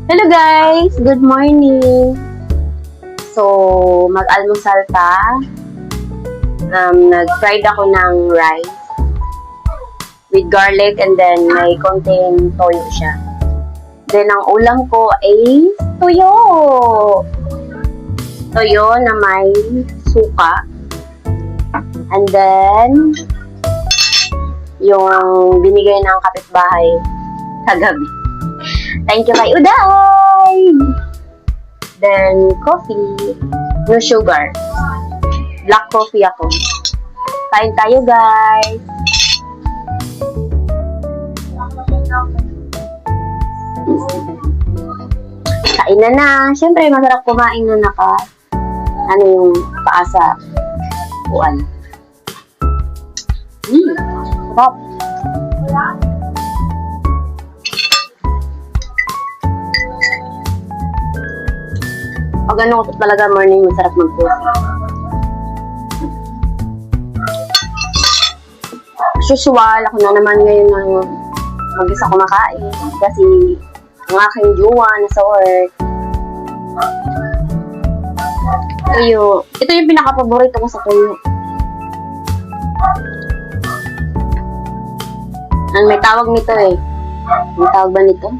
Hello guys! Good morning! So, mag-almusal ta. Nag-fried ako ng rice with garlic and then may konting toyo siya. Then, ang ulam ko ay toyo! Toyo na may suka. And then, yung binigay ng kapitbahay kagabi. Thank you kay Uday! Then, coffee. No sugar. Black coffee ako. Kain tayo, guys! Kain na. Siyempre, masarap kumain na ano yung paasa. Uwan. Sarap. Pag ano ko talaga morning, masarap mag-coffee. Usual, ako na naman ngayon ng mag-isa kumakain. Kasi ang aking jowa nasa work. Ito yung pinaka-paborito ko sa tuyo. May tawag nito eh. May tawag ba nito?